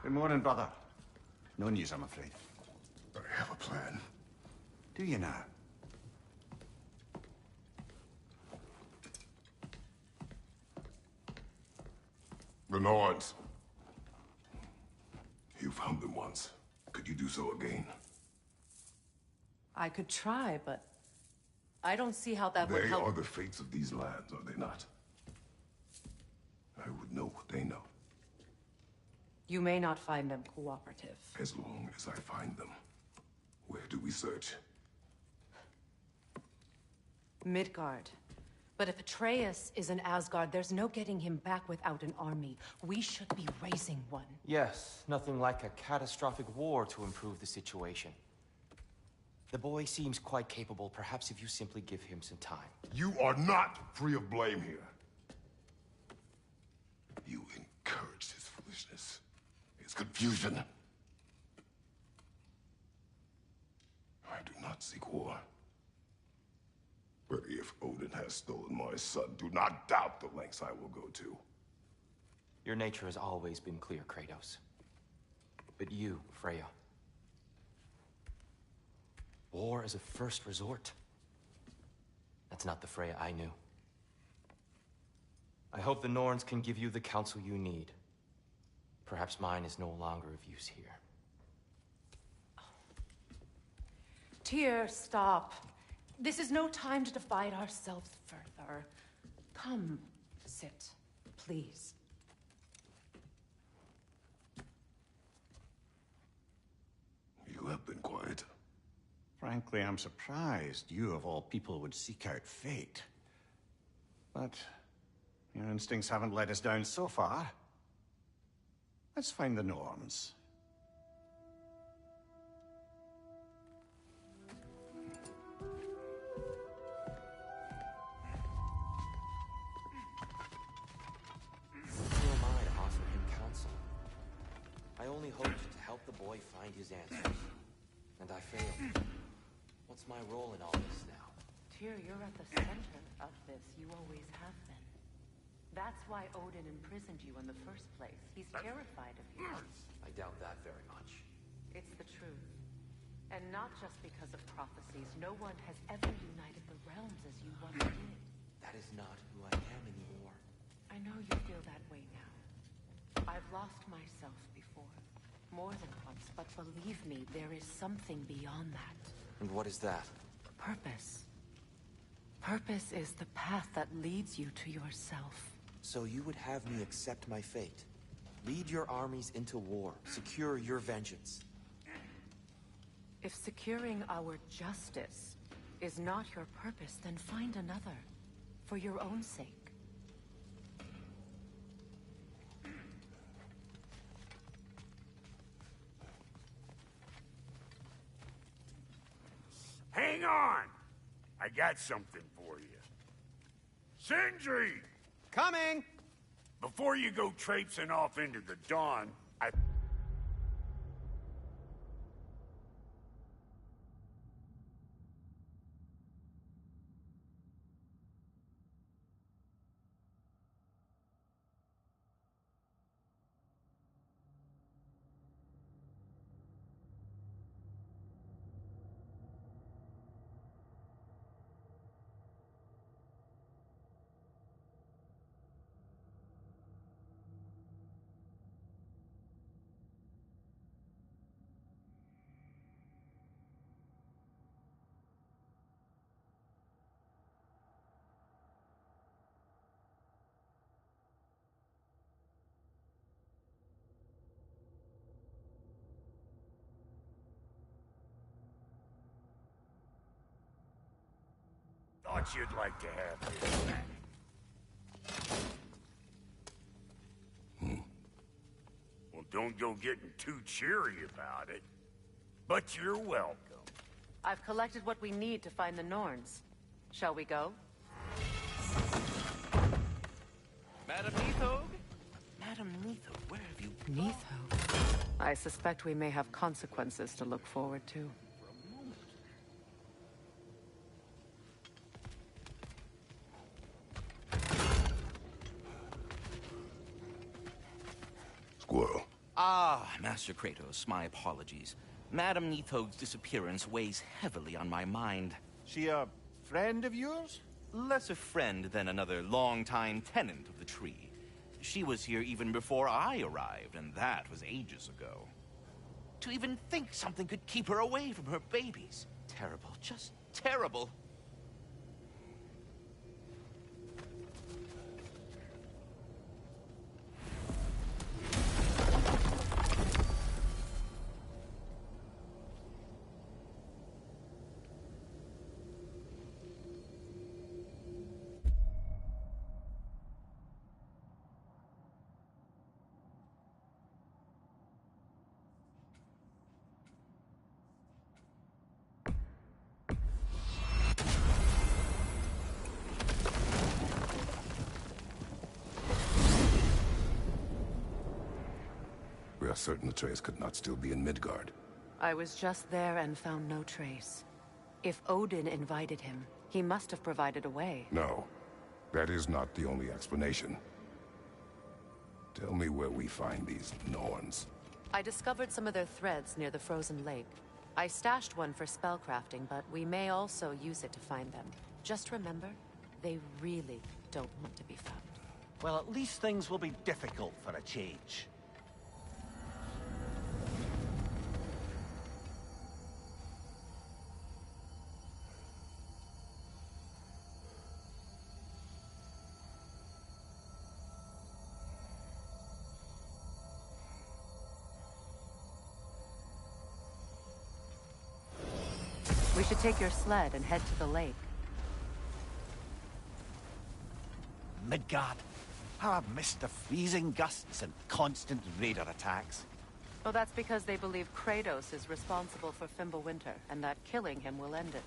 Good morning, brother. No news, I'm afraid. I have a plan. Do you now? The Norns. You found them once. Could you do so again? I could try, but I don't see how that would They help. are the fates of these lands, are they not? I would know what they know. You may not find them cooperative. As long as I find them. Where do we search? Midgard. But if Atreus is in Asgard, there's no getting him back without an army. We should be raising one. Yes, nothing like a catastrophic war to improve the situation. The boy seems quite capable. Perhaps if you simply give him some time. You are not free of blame here. You encouraged his foolishness, his confusion. I do not seek war. But if Odin has stolen my son, do not doubt the lengths I will go to. Your nature has always been clear, Kratos. But you, Freya. War as a first resort. That's not the Freya I knew. I hope the Norns can give you the counsel you need. Perhaps mine is no longer of use here. Tyr, stop. This is no time to divide ourselves further. Come, sit, please. You have been quiet. Frankly, I'm surprised you, of all people, would seek out fate. But your instincts haven't let us down so far. Let's find the Norns. Who am I to offer him counsel? I only hoped to help the boy find his answers. And I failed. What's my role in all this now? Tyr, you're at the center of this. You always have been. That's why Odin imprisoned you in the first place. He's terrified of you. I doubt that very much. It's the truth. And not just because of prophecies. No one has ever united the realms as you once did. That is not who I am anymore. I know you feel that way now. I've lost myself before. More than once, but believe me, there is something beyond that. And what is that? Purpose. Purpose is the path that leads you to yourself. So you would have me accept my fate? Lead your armies into war, secure your vengeance. If securing our justice is not your purpose, then find another. For your own sake. Hang on! I got something for you. Sindri! Coming! Before you go traipsing off into the dawn, I... thought you'd like to have this back. Well, don't go getting too cheery about it. But you're welcome. I've collected what we need to find the Norns. Shall we go? Madam Neathog? Madam Neathog, where have you... Neathog. I suspect we may have consequences to look forward to. Squirrel. Ah, Master Kratos, my apologies. Madame Nitho's disappearance weighs heavily on my mind. She a friend of yours? Less a friend than another longtime tenant of the tree. She was here even before I arrived, and that was ages ago. To even think something could keep her away from her babies. Terrible, just terrible. We are certain Atreus could not still be in Midgard. I was just there and found no trace. If Odin invited him, he must have provided a way. No, that is not the only explanation. Tell me where we find these Norns. I discovered some of their threads near the frozen lake. I stashed one for spellcrafting, but we may also use it to find them. Just remember, they really don't want to be found. Well, at least things will be difficult for a change. We should take your sled and head to the lake. Midgard. How I've missed the freezing gusts and constant raider attacks. Oh, that's because they believe Kratos is responsible for Fimbulwinter, and that killing him will end it.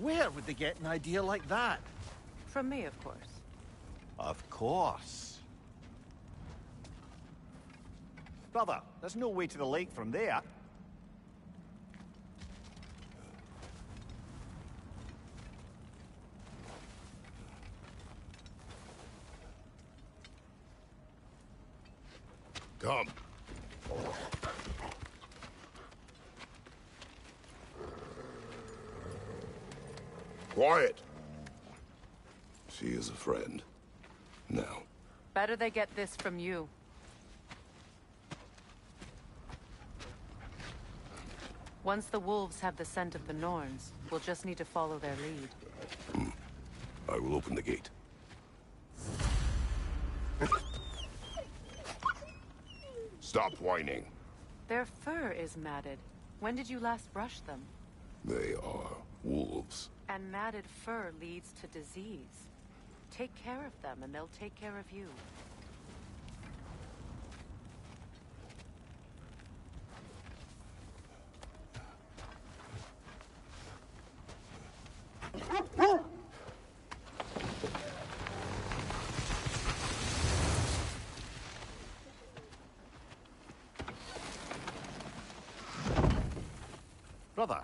Where would they get an idea like that? From me, of course. Of course. Brother, there's no way to the lake from there. Come. Quiet. She is a friend. Now. Better they get this from you. Once the wolves have the scent of the Norns, we'll just need to follow their lead. I will open the gate. Stop whining. Their fur is matted. When did you last brush them? They are wolves. And matted fur leads to disease. Take care of them, and they'll take care of you. Brother,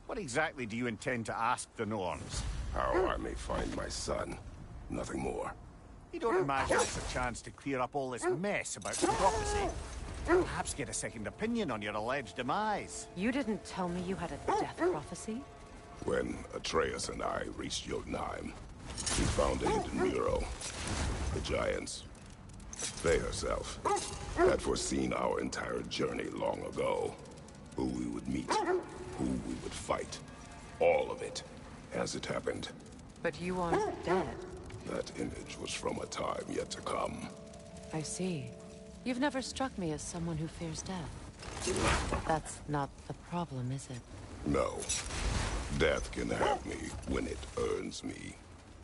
what exactly do you intend to ask the Norns? How I may find my son. Nothing more. You don't imagine it's a chance to clear up all this mess about prophecy? Perhaps get a second opinion on your alleged demise. You didn't tell me you had a death prophecy? When Atreus and I reached Jotunheim, we found a hidden mural. The Giants, they herself, had foreseen our entire journey long ago. Who we would meet, who we would fight. All of it, as it happened. But you aren't dead. That image was from a time yet to come. I see. You've never struck me as someone who fears death. That's not the problem, is it? No. Death can have me when it earns me.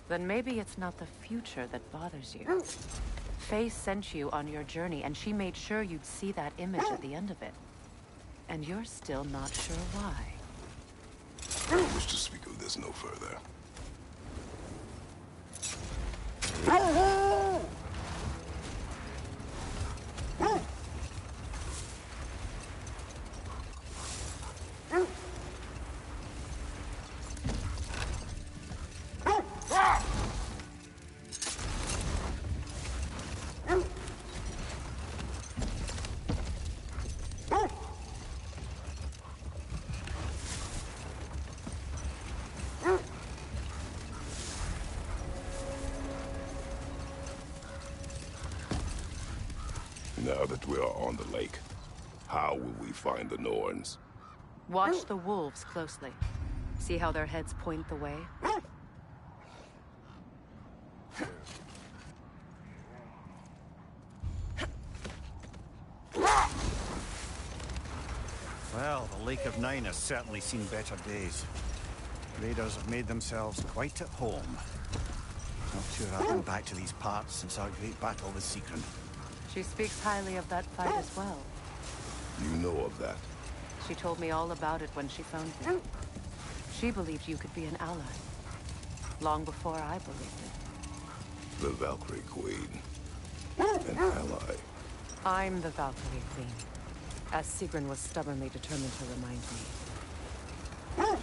Then maybe it's not the future that bothers you. Faye sent you on your journey, and she made sure you'd see that image at the end of it. And you're still not sure why. I wish to speak of this no further. Now that we are on the lake, how will we find the Norns? Watch the wolves closely. See how their heads point the way? Well, the Lake of Nine has certainly seen better days. Raiders have made themselves quite at home. Not sure I've been back to these parts since our great battle with Sigrun. She speaks highly of that fight as well. You know of that? She told me all about it when she found me. She believed you could be an ally. Long before I believed it. The Valkyrie Queen. An ally. I'm the Valkyrie Queen. As Sigrun was stubbornly determined to remind me.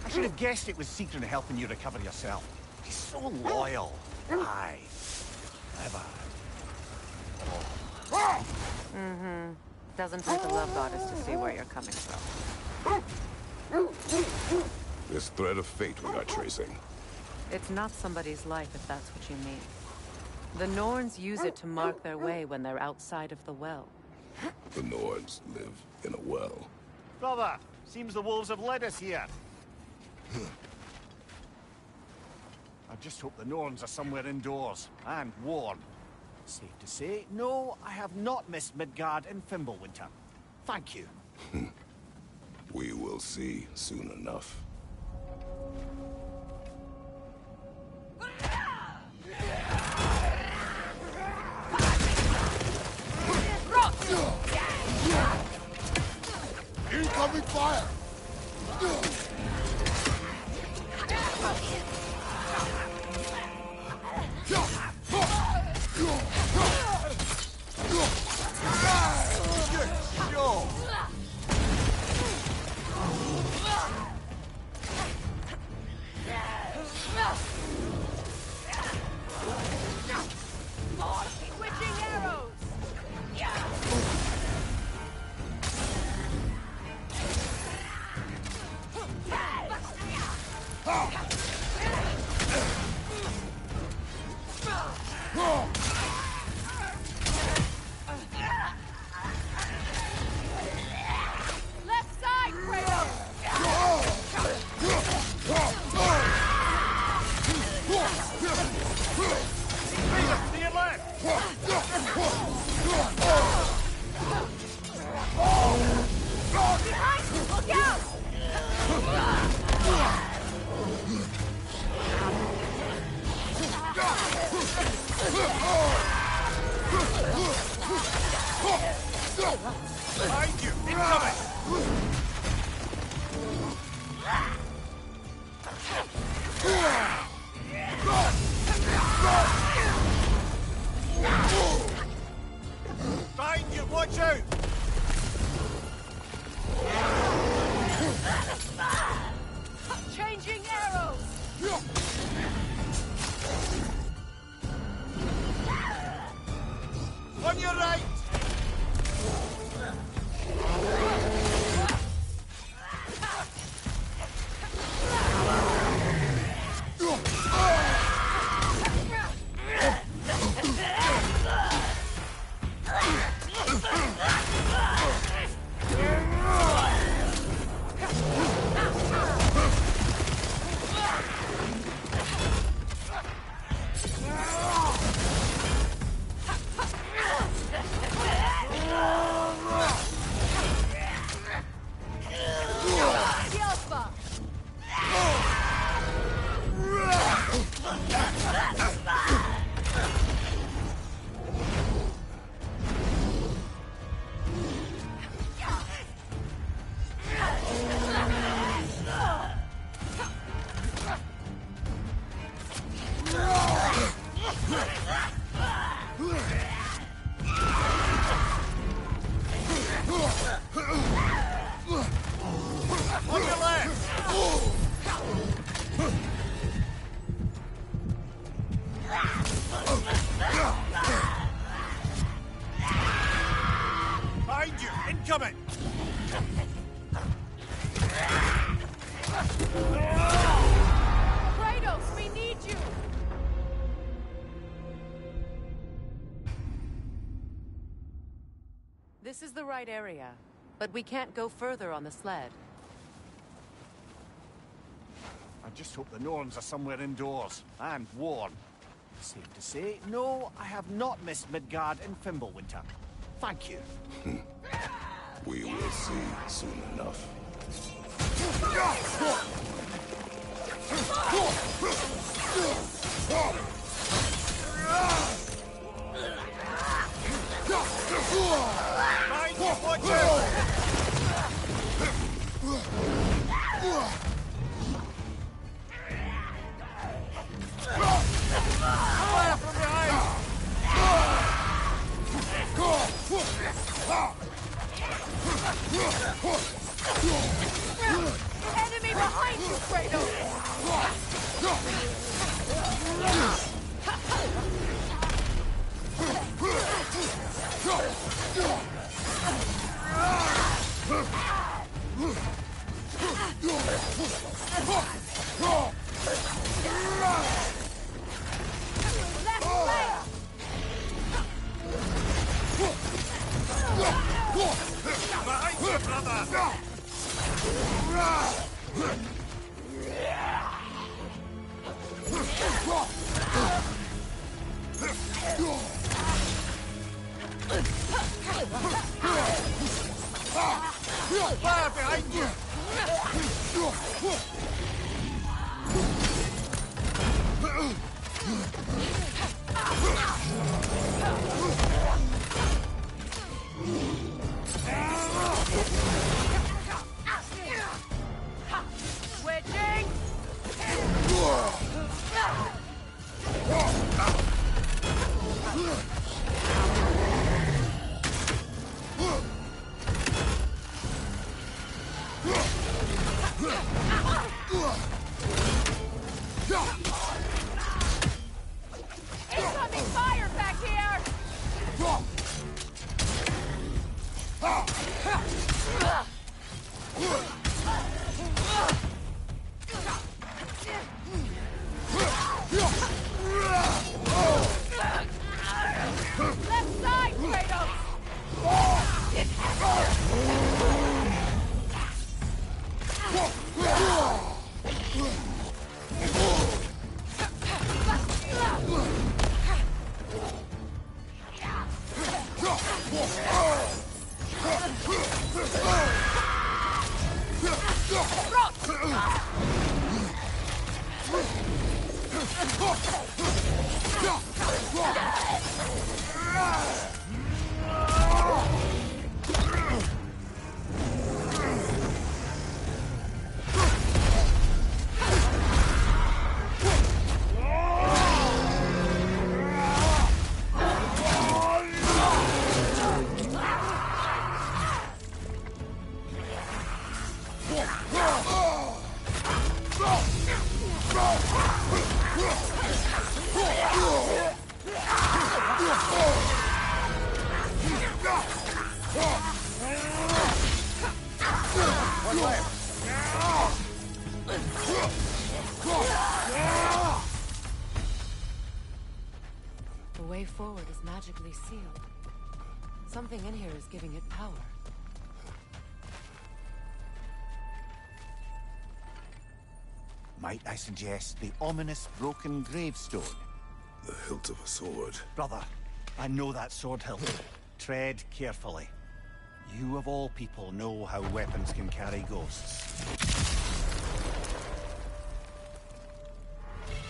I should have guessed it was Sigrun helping you recover yourself. He's so loyal. Aye. Clever. Mm-hmm. Doesn't take a love goddess to see where you're coming from. This thread of fate we are tracing. It's not somebody's life, if that's what you mean. The Norns use it to mark their way when they're outside of the well. The Norns live in a well. Brother, seems the wolves have led us here. I just hope the Norns are somewhere indoors, and warm. Safe to say, no, I have not missed Midgard and Fimbulwinter. Thank you. We will see soon enough. Incoming fire! Switching arrows! Left side, Kratos! To your left! Behind you! Look out! Behind you! Incoming! Behind you! Watch out! Changing arrows! On your right! Yelpa! On your left! Behind you! Incoming! Kratos, we need you! This is the right area, but we can't go further on the sled. I just hope the Norns are somewhere indoors, and warm. Safe to say, no, I have not missed Midgard in Fimbulwinter. Thank you. We will see soon enough. Enemy behind you, Kratos! Left leg! Behind you, brother! Fire behind you! Switching! Incoming fire back here! Left side, Kratos! The way forward is magically sealed. Something in here is giving it power. Might I suggest the ominous broken gravestone? The hilt of a sword. Brother, I know that sword hilt. Tread carefully. You of all people know how weapons can carry ghosts.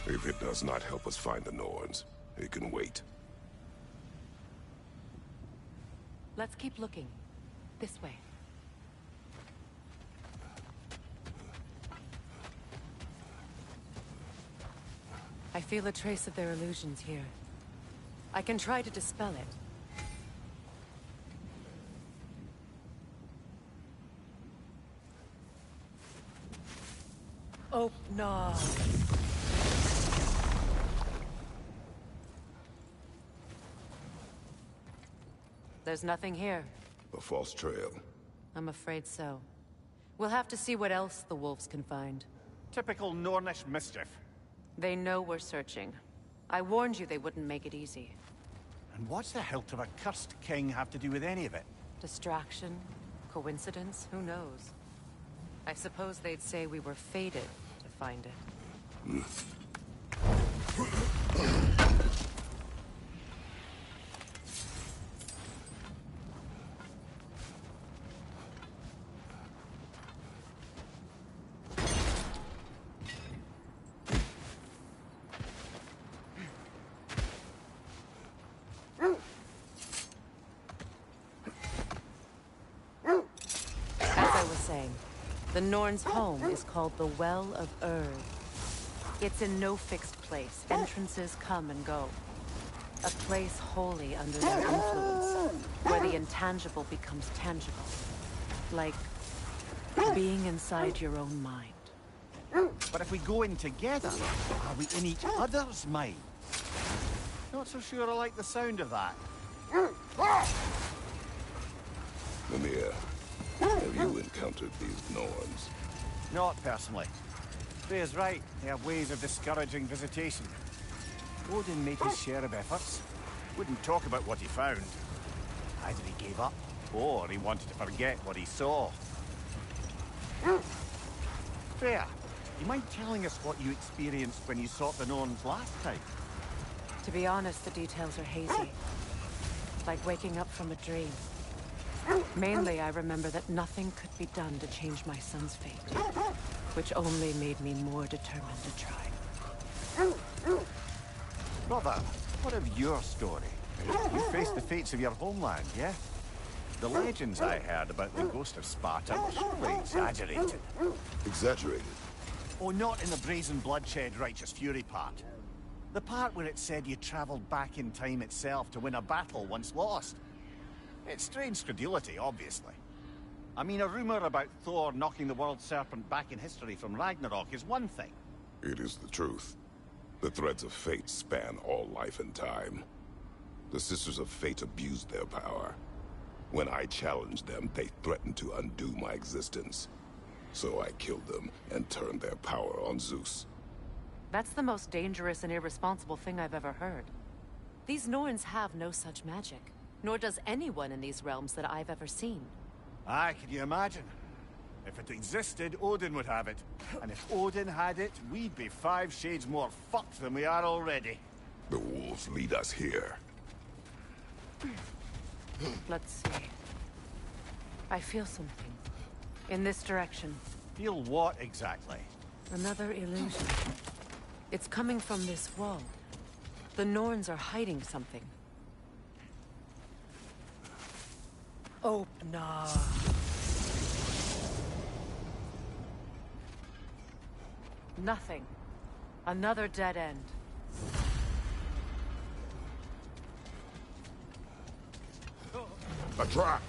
If it does not help us find the Norns, it can wait. Let's keep looking. This way. I feel a trace of their illusions here. I can try to dispel it. Oh, no. There's nothing here. A false trail. I'm afraid so. We'll have to see what else the wolves can find. Typical Nornish mischief. They know we're searching. I warned you they wouldn't make it easy. And what's the hilt of a cursed king have to do with any of it? Distraction? Coincidence? Who knows? I suppose they'd say we were fated to find it. The Norn's home is called the Well of Urd. It's in no fixed place. Entrances come and go. A place wholly under their influence, where the intangible becomes tangible. Like being inside your own mind. But if we go in together, are we in each other's mind? Not so sure I like the sound of that. Mimir, have you encountered these Norns? Not personally. Freya's right. They have ways of discouraging visitation. Odin made his share of efforts. Wouldn't talk about what he found. Either he gave up, or he wanted to forget what he saw. Freya, you mind telling us what you experienced when you sought the Norns last time? To be honest, the details are hazy. Like waking up from a dream. Mainly, I remember that nothing could be done to change my son's fate, which only made me more determined to try. Brother, what of your story? You faced the fates of your homeland, yeah? The legends I heard about the ghost of Sparta were surely exaggerated. Exaggerated? Oh, not in the brazen bloodshed righteous fury part. The part where it said you traveled back in time itself to win a battle once lost. It's strange credulity, obviously. I mean, a rumor about Thor knocking the world serpent back in history from Ragnarok is one thing. It is the truth. The threads of fate span all life and time. The Sisters of Fate abused their power. When I challenged them, they threatened to undo my existence. So I killed them and turned their power on Zeus. That's the most dangerous and irresponsible thing I've ever heard. These Norns have no such magic. Nor does anyone in these realms that I've ever seen. Aye, can you imagine? If it existed, Odin would have it. And if Odin had it, we'd be 5 shades more fucked than we are already. The wolves lead us here. Let's see. I feel something. In this direction. Feel what exactly? Another illusion. It's coming from this wall. The Norns are hiding something. Oh, nah. Nothing. Another dead end. A trap!